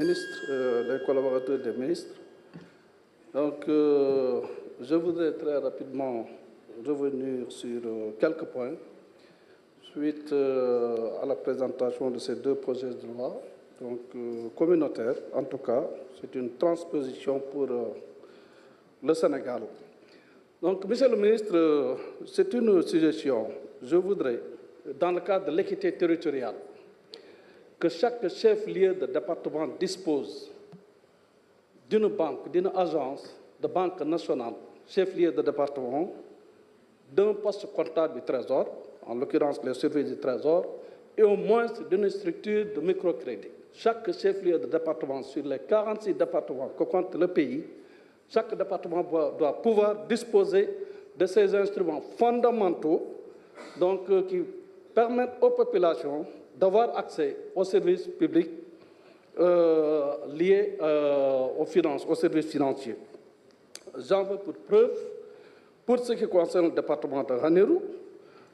Ministre, les collaborateurs des ministres. Donc, je voudrais très rapidement revenir sur quelques points suite à la présentation de ces deux projets de loi, donc communautaires. En tout cas, c'est une transposition pour le Sénégal. Donc, Monsieur le ministre, c'est une suggestion. Je voudrais, dans le cadre de l'équité territoriale, que chaque chef-lieu de département dispose d'une banque, d'une agence de banque nationale, chef-lieu de département, d'un poste comptable du Trésor, en l'occurrence les services du Trésor, et au moins d'une structure de microcrédit. Chaque chef-lieu de département, sur les 46 départements que compte le pays, chaque département doit pouvoir disposer de ces instruments fondamentaux donc, qui permettent aux populations d'avoir accès aux services publics liés aux finances, aux services financiers. J'en veux pour preuve, pour ce qui concerne le département de Ranérou,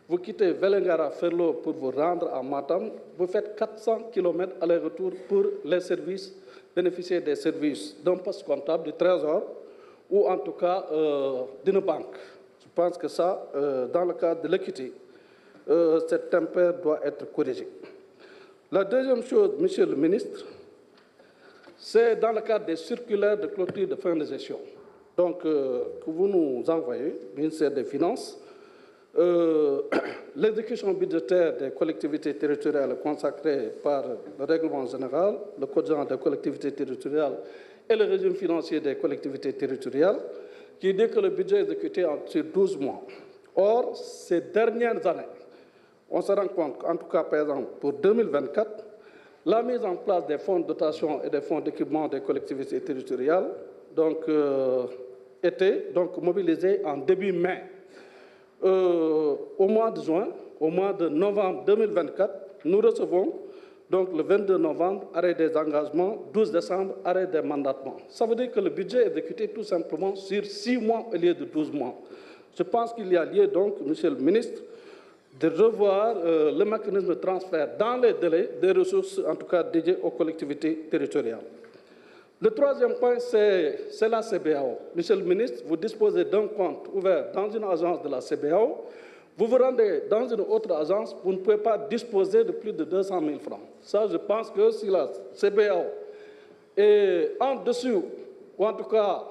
vous quittez Vélingara Ferlo pour vous rendre à Matam, vous faites 400 km aller-retour pour les services, bénéficier des services d'un poste comptable du Trésor ou en tout cas d'une banque. Je pense que ça, dans le cadre de l'équité, cet impair doit être corrigé. La deuxième chose, Monsieur le ministre, c'est dans le cadre des circulaires de clôture de fin de gestion. Donc, que vous nous envoyez, ministère des Finances, l'exécution budgétaire des collectivités territoriales consacrée par le règlement général, le code général des collectivités territoriales et le régime financier des collectivités territoriales, qui dit que le budget est exécuté sur 12 mois. Or, ces dernières années, on se rend compte, en tout cas par exemple pour 2024, la mise en place des fonds de dotation et des fonds d'équipement des collectivités territoriales donc, était donc mobilisée en début mai. Au mois de juin, au mois de novembre 2024, nous recevons donc le 22 novembre, arrêt des engagements, 12 décembre, arrêt des mandatements. Ça veut dire que le budget est exécuté tout simplement sur 6 mois au lieu de 12 mois. Je pense qu'il y a lieu donc, Monsieur le ministre, de revoir le mécanisme de transfert dans les délais des ressources, en tout cas dédiées aux collectivités territoriales. Le troisième point, c'est la CBAO. Monsieur le ministre, vous disposez d'un compte ouvert dans une agence de la CBAO. Vous vous rendez dans une autre agence, vous ne pouvez pas disposer de plus de 200 000 francs. Ça, je pense que si la CBAO est en dessous, ou en tout cas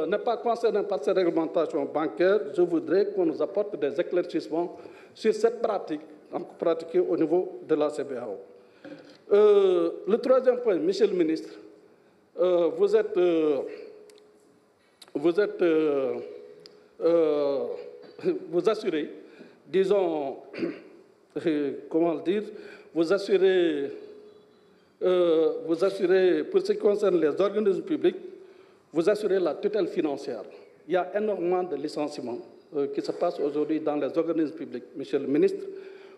n'est pas concernée par ces réglementations bancaires, je voudrais qu'on nous apporte des éclaircissements sur cette pratique pratiquée au niveau de la CBAO. Le troisième point, Monsieur le ministre, vous assurez, disons, comment le dire, vous assurez, pour ce qui concerne les organismes publics, vous assurez la tutelle financière. Il y a énormément de licenciements qui se passent aujourd'hui dans les organismes publics, Monsieur le ministre.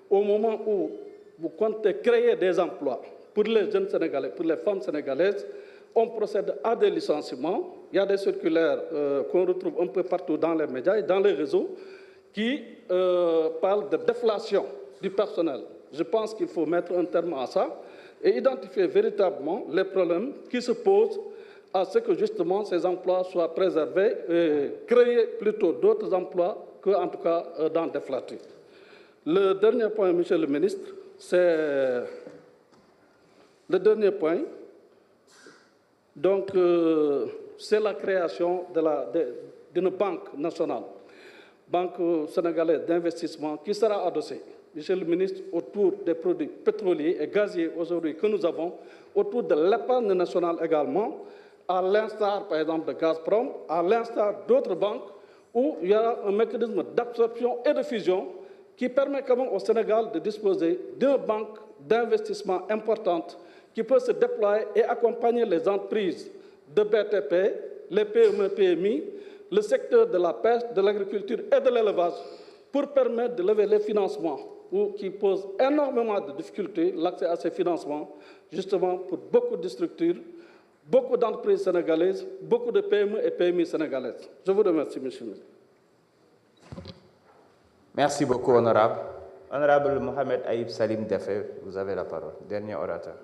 Au moment où vous comptez créer des emplois pour les jeunes Sénégalais, pour les femmes sénégalaises, on procède à des licenciements. Il y a des circulaires qu'on retrouve un peu partout dans les médias et dans les réseaux qui parlent de déflation du personnel. Je pense qu'il faut mettre un terme à ça et identifier véritablement les problèmes qui se posent à ce que justement ces emplois soient préservés et créer plutôt d'autres emplois qu'en tout cas dans des flatteries. Le dernier point, Monsieur le ministre, c'est donc, c'est la création d'une banque nationale, Banque sénégalaise d'investissement, qui sera adossée, Monsieur le ministre, autour des produits pétroliers et gaziers aujourd'hui que nous avons, autour de l'épargne nationale également, à l'instar, par exemple, de Gazprom, à l'instar d'autres banques, où il y a un mécanisme d'absorption et de fusion qui permet quand même au Sénégal de disposer d'une banque d'investissement importante qui peut se déployer et accompagner les entreprises de BTP, les PME, PMI, le secteur de la pêche, de l'agriculture et de l'élevage pour permettre de lever les financements qui posent énormément de difficultés, l'accès à ces financements, justement pour beaucoup de structures, beaucoup d'entreprises sénégalaises, beaucoup de PME et PMI sénégalaises. Je vous remercie, Monsieur le ministre. Merci beaucoup, honorable. Honorable Mohamed Aïb Salim Defé, vous avez la parole. Dernier orateur.